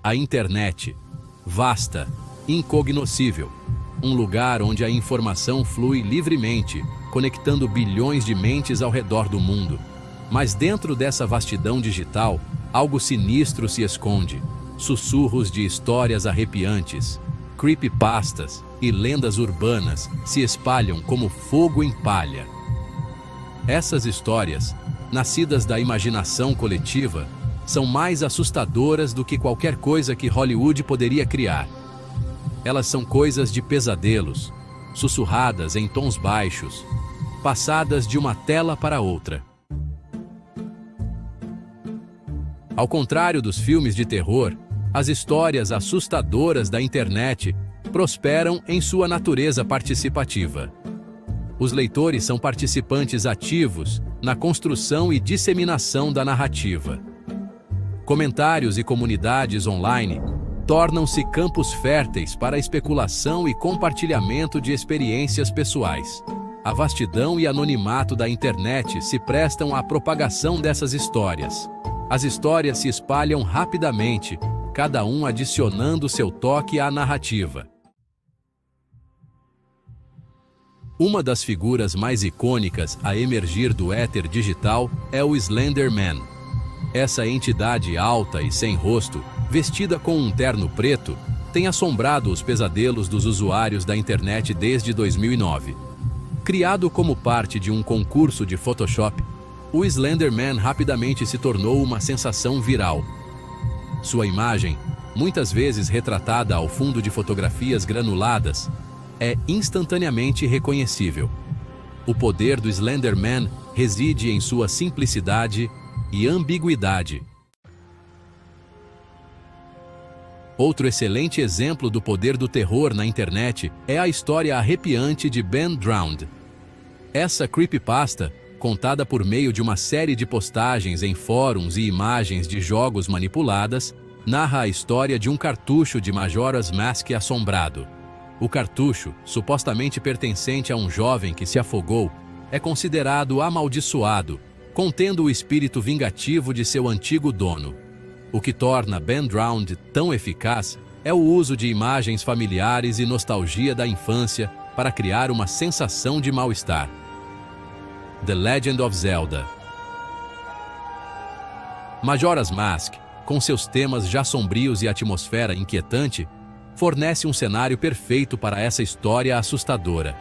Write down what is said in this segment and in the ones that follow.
A internet, vasta, incognoscível, um lugar onde a informação flui livremente, conectando bilhões de mentes ao redor do mundo. Mas dentro dessa vastidão digital, algo sinistro se esconde. Sussurros de histórias arrepiantes, creepypastas e lendas urbanas se espalham como fogo em palha. Essas histórias, nascidas da imaginação coletiva, são mais assustadoras do que qualquer coisa que Hollywood poderia criar. Elas são coisas de pesadelos, sussurradas em tons baixos, passadas de uma tela para outra. Ao contrário dos filmes de terror, as histórias assustadoras da internet prosperam em sua natureza participativa. Os leitores são participantes ativos na construção e disseminação da narrativa. Comentários e comunidades online tornam-se campos férteis para a especulação e compartilhamento de experiências pessoais. A vastidão e anonimato da internet se prestam à propagação dessas histórias. As histórias se espalham rapidamente, cada um adicionando seu toque à narrativa. Uma das figuras mais icônicas a emergir do éter digital é o Slender Man. Essa entidade alta e sem rosto, vestida com um terno preto, tem assombrado os pesadelos dos usuários da internet desde 2009. Criado como parte de um concurso de Photoshop, o Slender Man rapidamente se tornou uma sensação viral. Sua imagem, muitas vezes retratada ao fundo de fotografias granuladas, é instantaneamente reconhecível. O poder do Slender Man reside em sua simplicidade e ambiguidade. Outro excelente exemplo do poder do terror na internet é a história arrepiante de Ben Drowned. Essa creepypasta, contada por meio de uma série de postagens em fóruns e imagens de jogos manipuladas, narra a história de um cartucho de Majora's Mask assombrado. O cartucho, supostamente pertencente a um jovem que se afogou, é considerado amaldiçoado, contendo o espírito vingativo de seu antigo dono. O que torna Ben Drowned tão eficaz é o uso de imagens familiares e nostalgia da infância para criar uma sensação de mal-estar. The Legend of Zelda. Majora's Mask, com seus temas já sombrios e atmosfera inquietante, fornece um cenário perfeito para essa história assustadora.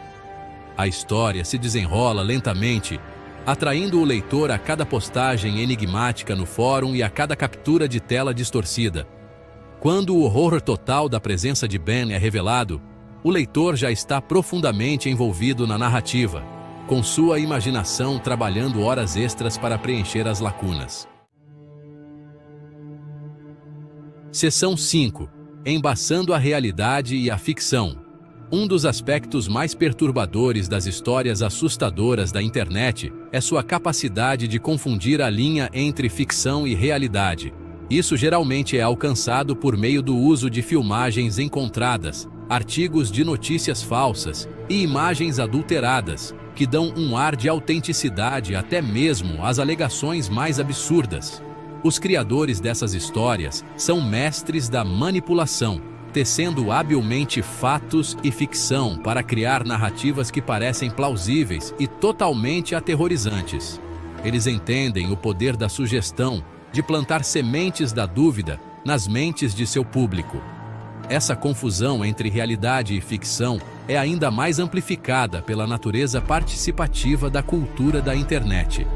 A história se desenrola lentamente, atraindo o leitor a cada postagem enigmática no fórum e a cada captura de tela distorcida. Quando o horror total da presença de Ben é revelado, o leitor já está profundamente envolvido na narrativa, com sua imaginação trabalhando horas extras para preencher as lacunas. Seção 5. Embaçando a realidade e a ficção. Um dos aspectos mais perturbadores das histórias assustadoras da internet é sua capacidade de confundir a linha entre ficção e realidade. Isso geralmente é alcançado por meio do uso de filmagens encontradas, artigos de notícias falsas e imagens adulteradas, que dão um ar de autenticidade até mesmo às alegações mais absurdas. Os criadores dessas histórias são mestres da manipulação, tecendo habilmente fatos e ficção para criar narrativas que parecem plausíveis e totalmente aterrorizantes. Eles entendem o poder da sugestão, de plantar sementes da dúvida nas mentes de seu público. Essa confusão entre realidade e ficção é ainda mais amplificada pela natureza participativa da cultura da internet.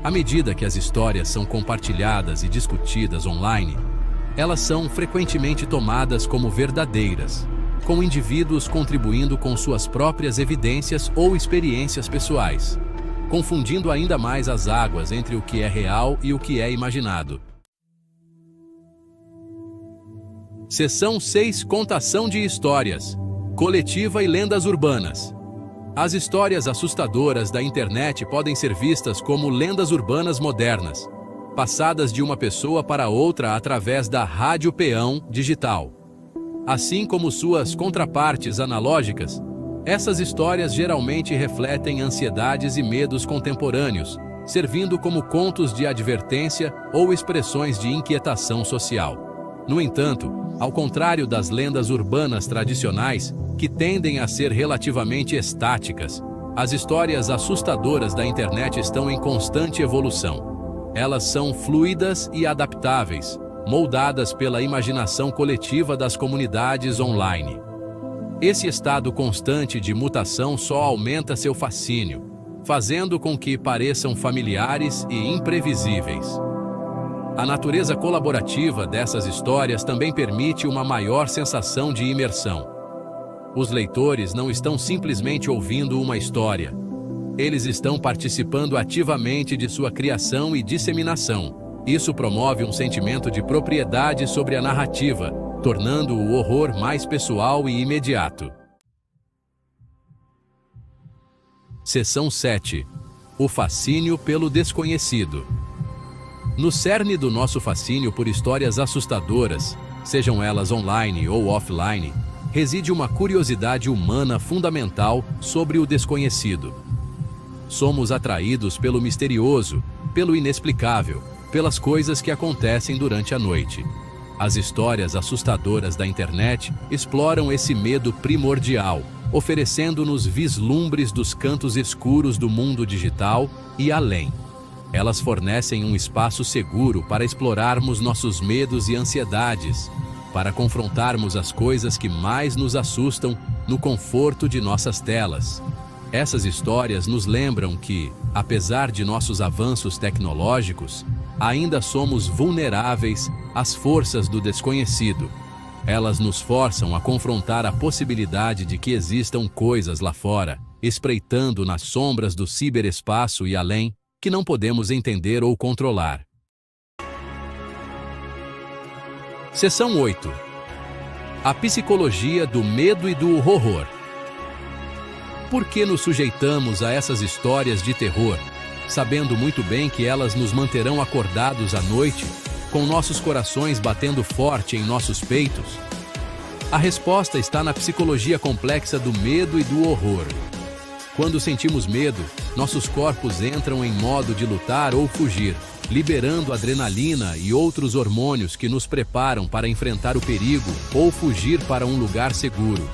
À medida que as histórias são compartilhadas e discutidas online, elas são frequentemente tomadas como verdadeiras, com indivíduos contribuindo com suas próprias evidências ou experiências pessoais, confundindo ainda mais as águas entre o que é real e o que é imaginado. Seção 6. Contação de histórias, coletiva e lendas urbanas. As histórias assustadoras da internet podem ser vistas como lendas urbanas modernas, passadas de uma pessoa para outra através da rádio peão digital. Assim como suas contrapartes analógicas, essas histórias geralmente refletem ansiedades e medos contemporâneos, servindo como contos de advertência ou expressões de inquietação social. No entanto, ao contrário das lendas urbanas tradicionais, que tendem a ser relativamente estáticas, as histórias assustadoras da internet estão em constante evolução. Elas são fluidas e adaptáveis, moldadas pela imaginação coletiva das comunidades online. Esse estado constante de mutação só aumenta seu fascínio, fazendo com que pareçam familiares e imprevisíveis. A natureza colaborativa dessas histórias também permite uma maior sensação de imersão. Os leitores não estão simplesmente ouvindo uma história. Eles estão participando ativamente de sua criação e disseminação. Isso promove um sentimento de propriedade sobre a narrativa, tornando o horror mais pessoal e imediato. Seção 7. O fascínio pelo desconhecido. No cerne do nosso fascínio por histórias assustadoras, sejam elas online ou offline, reside uma curiosidade humana fundamental sobre o desconhecido. Somos atraídos pelo misterioso, pelo inexplicável, pelas coisas que acontecem durante a noite. As histórias assustadoras da internet exploram esse medo primordial, oferecendo-nos vislumbres dos cantos escuros do mundo digital e além. Elas fornecem um espaço seguro para explorarmos nossos medos e ansiedades, para confrontarmos as coisas que mais nos assustam no conforto de nossas telas. Essas histórias nos lembram que, apesar de nossos avanços tecnológicos, ainda somos vulneráveis às forças do desconhecido. Elas nos forçam a confrontar a possibilidade de que existam coisas lá fora, espreitando nas sombras do ciberespaço e além, que não podemos entender ou controlar. Seção 8. A psicologia do medo e do horror. Por que nos sujeitamos a essas histórias de terror, sabendo muito bem que elas nos manterão acordados à noite, com nossos corações batendo forte em nossos peitos? A resposta está na psicologia complexa do medo e do horror. Quando sentimos medo, nossos corpos entram em modo de lutar ou fugir, liberando adrenalina e outros hormônios que nos preparam para enfrentar o perigo ou fugir para um lugar seguro.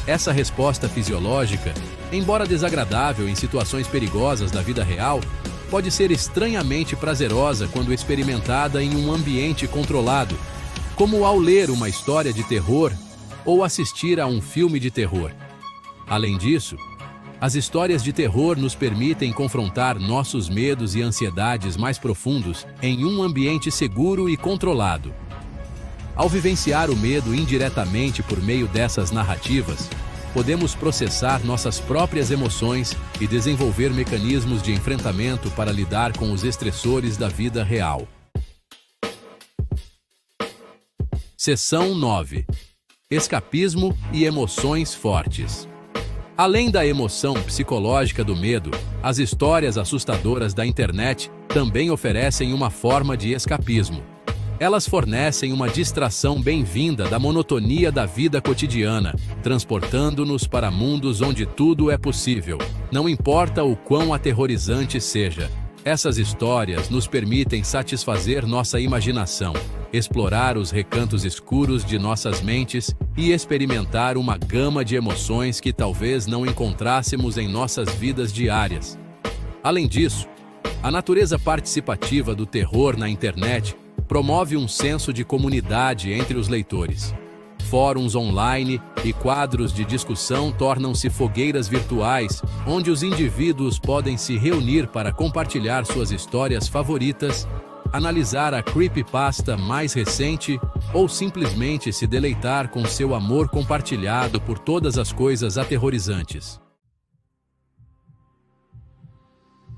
Essa resposta fisiológica, embora desagradável em situações perigosas da vida real, pode ser estranhamente prazerosa quando experimentada em um ambiente controlado, como ao ler uma história de terror ou assistir a um filme de terror. Além disso, as histórias de terror nos permitem confrontar nossos medos e ansiedades mais profundos em um ambiente seguro e controlado. Ao vivenciar o medo indiretamente por meio dessas narrativas, podemos processar nossas próprias emoções e desenvolver mecanismos de enfrentamento para lidar com os estressores da vida real. Seção 9. Escapismo e emoções fortes. Além da emoção psicológica do medo, as histórias assustadoras da internet também oferecem uma forma de escapismo. Elas fornecem uma distração bem-vinda da monotonia da vida cotidiana, transportando-nos para mundos onde tudo é possível, não importa o quão aterrorizante seja. Essas histórias nos permitem satisfazer nossa imaginação, explorar os recantos escuros de nossas mentes e experimentar uma gama de emoções que talvez não encontrássemos em nossas vidas diárias. Além disso, a natureza participativa do terror na internet promove um senso de comunidade entre os leitores. Fóruns online e quadros de discussão tornam-se fogueiras virtuais, onde os indivíduos podem se reunir para compartilhar suas histórias favoritas, analisar a creepypasta mais recente ou simplesmente se deleitar com seu amor compartilhado por todas as coisas aterrorizantes.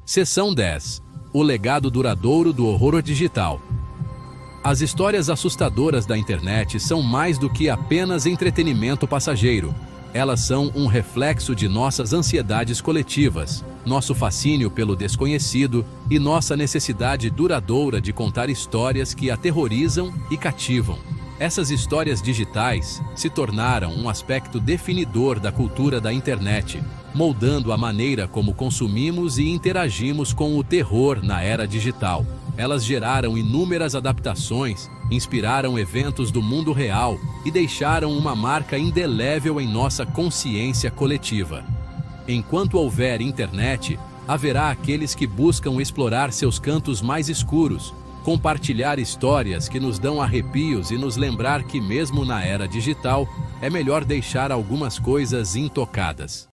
Seção 10. O legado duradouro do horror digital. As histórias assustadoras da internet são mais do que apenas entretenimento passageiro. Elas são um reflexo de nossas ansiedades coletivas, nosso fascínio pelo desconhecido e nossa necessidade duradoura de contar histórias que aterrorizam e cativam. Essas histórias digitais se tornaram um aspecto definidor da cultura da internet, moldando a maneira como consumimos e interagimos com o terror na era digital. Elas geraram inúmeras adaptações, inspiraram eventos do mundo real e deixaram uma marca indelével em nossa consciência coletiva. Enquanto houver internet, haverá aqueles que buscam explorar seus cantos mais escuros, compartilhar histórias que nos dão arrepios e nos lembrar que mesmo na era digital, é melhor deixar algumas coisas intocadas.